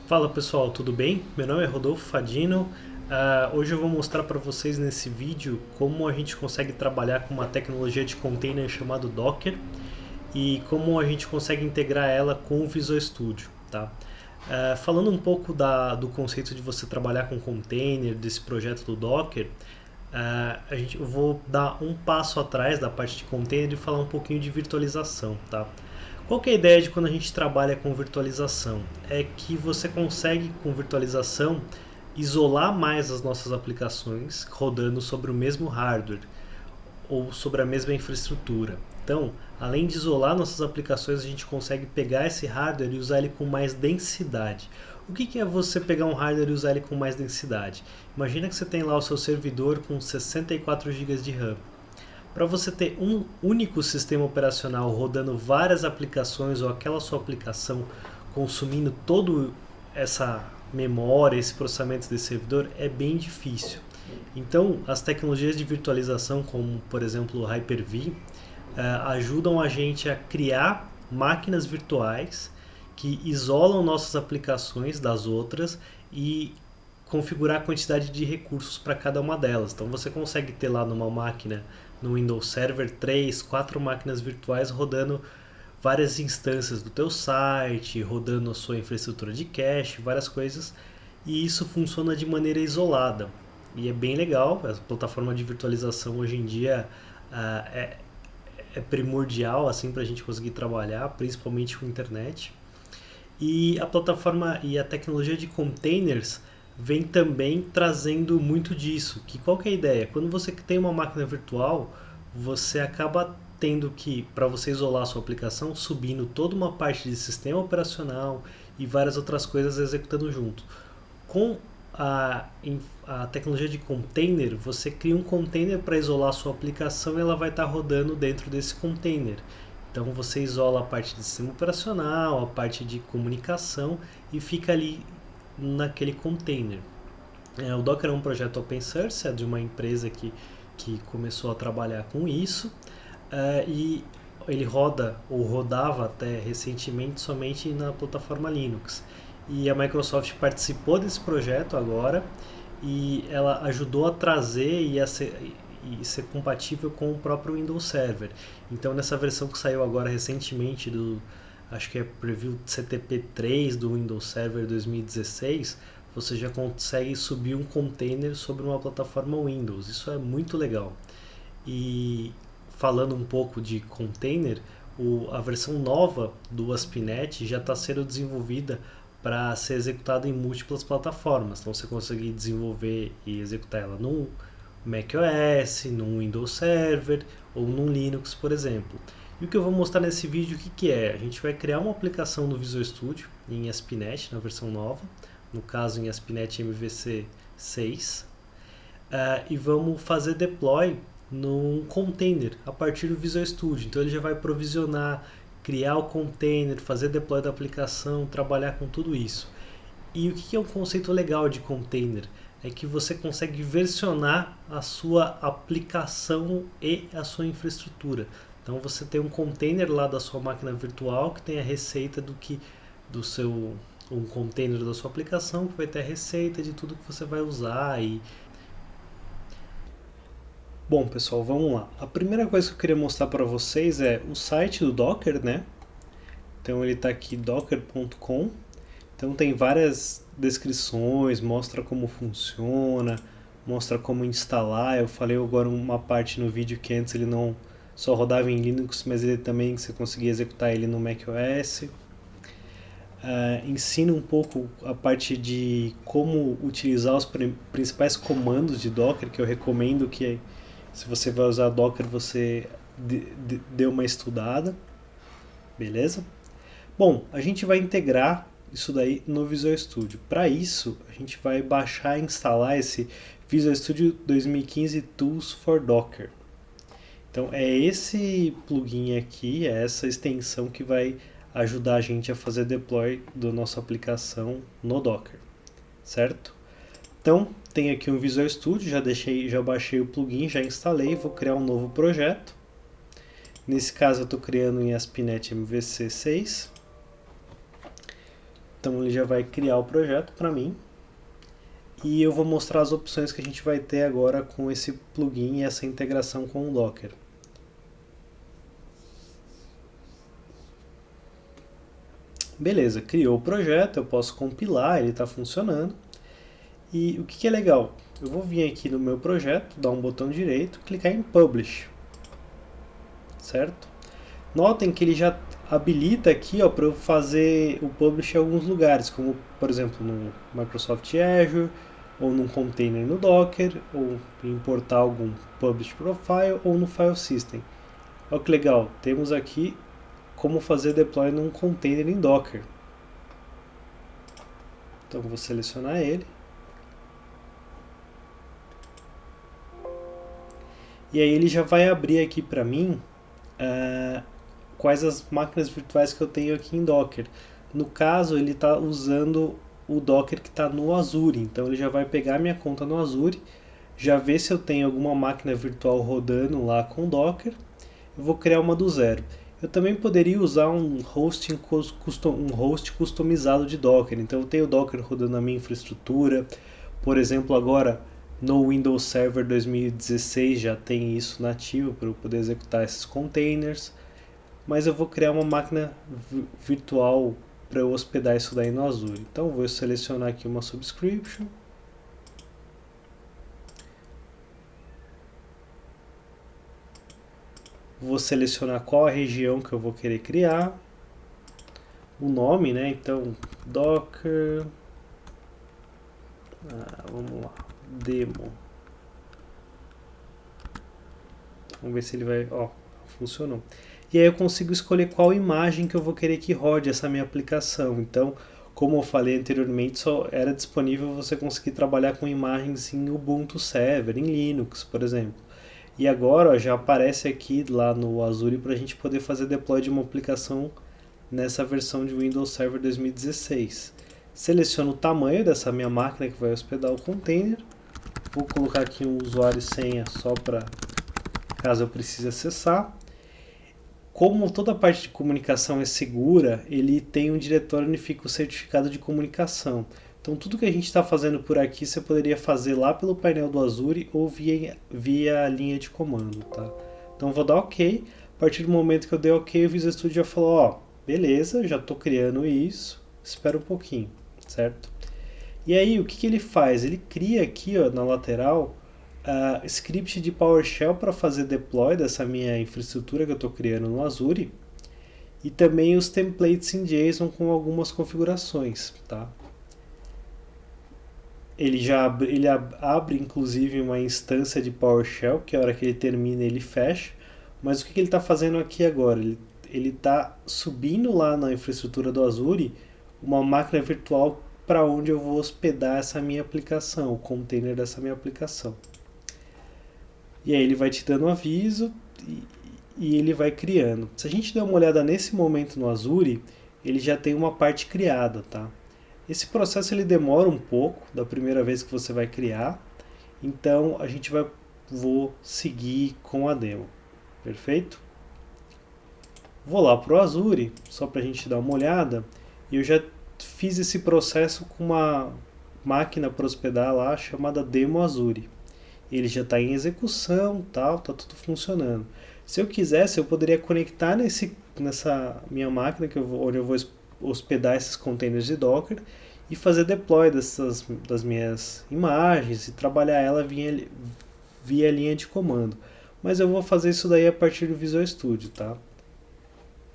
Fala pessoal, tudo bem? Meu nome é Rodolfo Fadino. Hoje eu vou mostrar para vocês nesse vídeo como a gente consegue trabalhar com uma tecnologia de container chamado Docker e como a gente consegue integrar ela com o Visual Studio, tá? Falando um pouco do conceito de você trabalhar com container, desse projeto do Docker, eu vou dar um passo atrás da parte de container e falar um pouquinho de virtualização, tá? Qual que é a ideia de quando a gente trabalha com virtualização? É que você consegue, com virtualização, isolar mais as nossas aplicações rodando sobre o mesmo hardware ou sobre a mesma infraestrutura. Então, além de isolar nossas aplicações, a gente consegue pegar esse hardware e usar ele com mais densidade. O que é você pegar um hardware e usar ele com mais densidade? Imagina que você tem lá o seu servidor com 64 GB de RAM. Para você ter um único sistema operacional rodando várias aplicações ou aquela sua aplicação consumindo toda essa memória, esse processamento desse servidor, é bem difícil. Então, as tecnologias de virtualização, como por exemplo o Hyper-V, ajudam a gente a criar máquinas virtuais que isolam nossas aplicações das outras e configurar a quantidade de recursos para cada uma delas. Então você consegue ter lá numa máquina, no Windows Server, 3, 4 máquinas virtuais rodando várias instâncias do teu site, rodando a sua infraestrutura de cache, várias coisas, e isso funciona de maneira isolada. E é bem legal, a plataforma de virtualização hoje em dia é, é primordial assim para a gente conseguir trabalhar, principalmente com internet. E a plataforma e a tecnologia de containers vem também trazendo muito disso. Que qual que é a ideia? Quando você tem uma máquina virtual, você acaba tendo que, para você isolar a sua aplicação, subindo toda uma parte de sistema operacional e várias outras coisas executando junto. Com a tecnologia de container, você cria um container para isolar a sua aplicação e ela vai estar rodando dentro desse container. Então você isola a parte de sistema operacional, a parte de comunicação e fica ali naquele container. O Docker é um projeto open source, é de uma empresa que começou a trabalhar com isso e ele roda ou rodava até recentemente somente na plataforma Linux. E a Microsoft participou desse projeto agora e ela ajudou a trazer e ser compatível com o próprio Windows Server. Então nessa versão que saiu agora recentemente acho que é Preview CTP3 do Windows Server 2016, você já consegue subir um container sobre uma plataforma Windows. Isso é muito legal. E falando um pouco de container, a versão nova do ASP.NET já está sendo desenvolvida para ser executada em múltiplas plataformas. Então você consegue desenvolver e executar ela no macOS, no Windows Server ou no Linux, por exemplo. E o que eu vou mostrar nesse vídeo, que é? A gente vai criar uma aplicação no Visual Studio em ASP.NET, na versão nova, no caso em ASP.NET MVC 6, e vamos fazer deploy num container a partir do Visual Studio. Então ele já vai provisionar, criar o container, fazer deploy da aplicação, trabalhar com tudo isso. E o que é um conceito legal de container? É que você consegue versionar a sua aplicação e a sua infraestrutura. Então você tem um container lá da sua máquina virtual que tem a receita do seu um container da sua aplicação que vai ter a receita de tudo que você vai usar e bom, pessoal, vamos lá. A primeira coisa que eu queria mostrar para vocês é o site do Docker, né? Então ele está aqui docker.com. Então tem várias descrições, mostra como funciona, mostra como instalar. Eu falei agora uma parte no vídeo que antes ele não só rodava em Linux, mas ele também você conseguia executar ele no macOS. Ensina um pouco a parte de como utilizar os principais comandos de Docker, que eu recomendo que se você vai usar Docker você dê uma estudada, beleza? Bom, a gente vai integrar isso daí no Visual Studio. Para isso, a gente vai baixar e instalar esse Visual Studio 2015 Tools for Docker. Então é esse plugin aqui, é essa extensão que vai ajudar a gente a fazer deploy da nossa aplicação no Docker, certo? Então tem aqui um Visual Studio, já baixei o plugin, já instalei, vou criar um novo projeto. Nesse caso eu estou criando em ASP.NET MVC 6. Então ele já vai criar o projeto para mim. E eu vou mostrar as opções que a gente vai ter agora com esse plugin e essa integração com o Docker. Beleza, criou o projeto, eu posso compilar, ele está funcionando. E o que é legal? Eu vou vir aqui no meu projeto, dar um botão direito, clicar em Publish. Certo? Notem que ele já habilita aqui para eu fazer o Publish em alguns lugares, como por exemplo no Microsoft Azure, ou num container no Docker, ou importar algum Publish Profile, ou no File System. Olha que legal, temos aqui como fazer deploy num container em Docker. Então vou selecionar ele. E aí ele já vai abrir aqui para mim quais as máquinas virtuais que eu tenho aqui em Docker. No caso, ele está usando o Docker que está no Azure. Então ele já vai pegar minha conta no Azure, já ver se eu tenho alguma máquina virtual rodando lá com Docker. Eu vou criar uma do zero. Eu também poderia usar um host customizado de Docker. Então eu tenho o Docker rodando na minha infraestrutura. Por exemplo, agora no Windows Server 2016 já tem isso nativo para eu poder executar esses containers. Mas eu vou criar uma máquina virtual para eu hospedar isso daí no Azure. Então vou selecionar aqui uma subscription. Vou selecionar qual a região que eu vou querer criar. O nome, né? Então, Docker. Vamos lá. Demo. Vamos ver se ele vai... Ó, funcionou. E aí eu consigo escolher qual imagem que eu vou querer que rode essa minha aplicação. Então, como eu falei anteriormente, só era disponível você conseguir trabalhar com imagens em Ubuntu Server, em Linux, por exemplo. E agora ó, já aparece aqui lá no Azure para a gente poder fazer deploy de uma aplicação nessa versão de Windows Server 2016. Seleciono o tamanho dessa minha máquina que vai hospedar o container. Vou colocar aqui um usuário e senha só para caso eu precise acessar. Como toda a parte de comunicação é segura, ele tem um diretório onde fica o certificado de comunicação. Então tudo que a gente está fazendo por aqui você poderia fazer lá pelo painel do Azure ou via linha de comando. Tá? Então vou dar OK. A partir do momento que eu dei OK, o Visual Studio já falou, ó, beleza, já estou criando isso, espera um pouquinho, certo? E aí o que ele faz? Ele cria aqui ó, na lateral script de PowerShell para fazer deploy dessa minha infraestrutura que eu estou criando no Azure e também os templates em JSON com algumas configurações, tá? Ele abre inclusive uma instância de PowerShell que a hora que ele termina ele fecha, mas o que ele está fazendo aqui agora? Ele está subindo lá na infraestrutura do Azure uma máquina virtual para onde eu vou hospedar essa minha aplicação, o container dessa minha aplicação. E aí ele vai te dando um aviso e ele vai criando. Se a gente der uma olhada nesse momento no Azure, ele já tem uma parte criada, tá? Esse processo ele demora um pouco da primeira vez que você vai criar, então vou seguir com a demo, perfeito? Vou lá para o Azure, só para a gente dar uma olhada, e eu já fiz esse processo com uma máquina para hospedar lá chamada Demo Azure. Ele já está em execução, tal, tá tudo funcionando. Se eu quisesse, eu poderia conectar nessa minha máquina onde eu vou hospedar esses containers de Docker e fazer deploy das minhas imagens e trabalhar ela via linha de comando. Mas eu vou fazer isso daí a partir do Visual Studio, tá?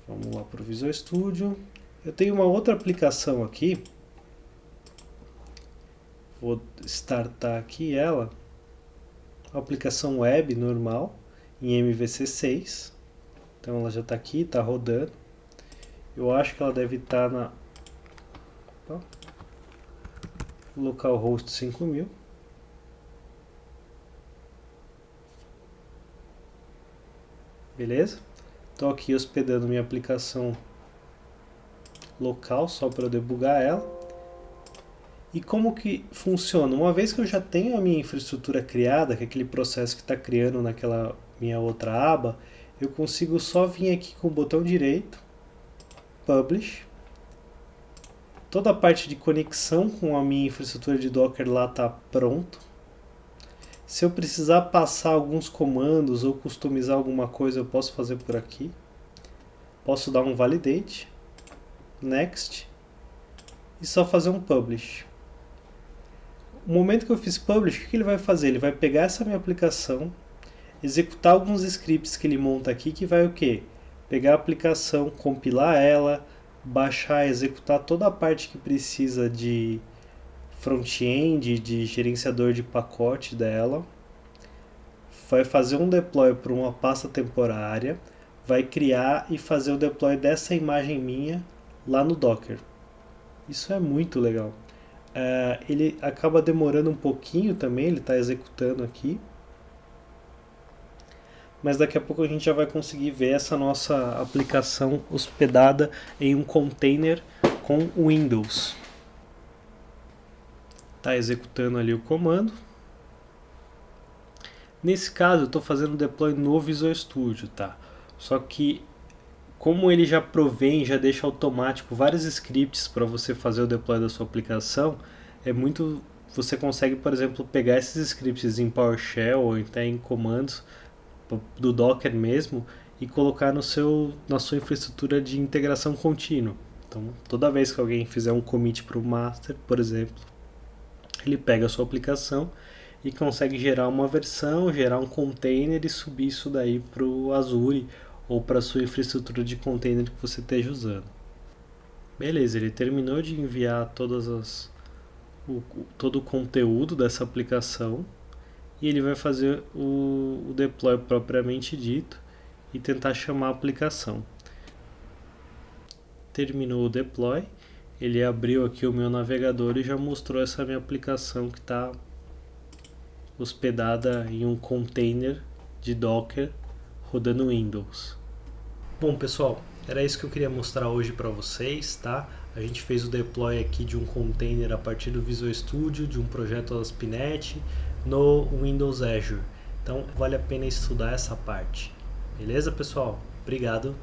Vamos lá para o Visual Studio. Eu tenho uma outra aplicação aqui. Vou startar aqui ela. Aplicação web normal em MVC6. Então ela já está aqui, está rodando. Eu acho que ela deve estar na localhost 5000. Beleza? Estou aqui hospedando minha aplicação local só para debugar ela. E como que funciona? Uma vez que eu já tenho a minha infraestrutura criada, que é aquele processo que está criando naquela minha outra aba, eu consigo só vir aqui com o botão direito, Publish. Toda a parte de conexão com a minha infraestrutura de Docker lá está pronto. Se eu precisar passar alguns comandos ou customizar alguma coisa, eu posso fazer por aqui. Posso dar um validate, next, e só fazer um publish. No momento que eu fiz publish, o que ele vai fazer? Ele vai pegar essa minha aplicação, executar alguns scripts que ele monta aqui, que vai o quê? Pegar a aplicação, compilar ela, baixar, executar toda a parte que precisa de front-end, de gerenciador de pacote dela, vai fazer um deploy para uma pasta temporária, vai criar e fazer o deploy dessa imagem minha lá no Docker. Isso é muito legal. Ele acaba demorando um pouquinho também, ele está executando aqui, mas daqui a pouco a gente já vai conseguir ver essa nossa aplicação hospedada em um container com Windows. Está executando ali o comando. Nesse caso eu estou fazendo deploy no Visual Studio, tá? Só que como ele já provém, já deixa automático vários scripts para você fazer o deploy da sua aplicação, você consegue, por exemplo, pegar esses scripts em PowerShell ou até em comandos do Docker mesmo e colocar na sua infraestrutura de integração contínua. Então, toda vez que alguém fizer um commit para o master, por exemplo, ele pega a sua aplicação e consegue gerar uma versão, gerar um container e subir isso daí para o Azure ou para a sua infraestrutura de container que você esteja usando. Beleza, ele terminou de enviar todo o conteúdo dessa aplicação e ele vai fazer o deploy propriamente dito e tentar chamar a aplicação. Terminou o deploy, ele abriu aqui o meu navegador e já mostrou essa minha aplicação que está hospedada em um container de Docker rodando Windows. Bom pessoal, era isso que eu queria mostrar hoje para vocês, tá? A gente fez o deploy aqui de um container a partir do Visual Studio, de um projeto ASP.NET no Windows Azure. Então vale a pena estudar essa parte. Beleza pessoal? Obrigado.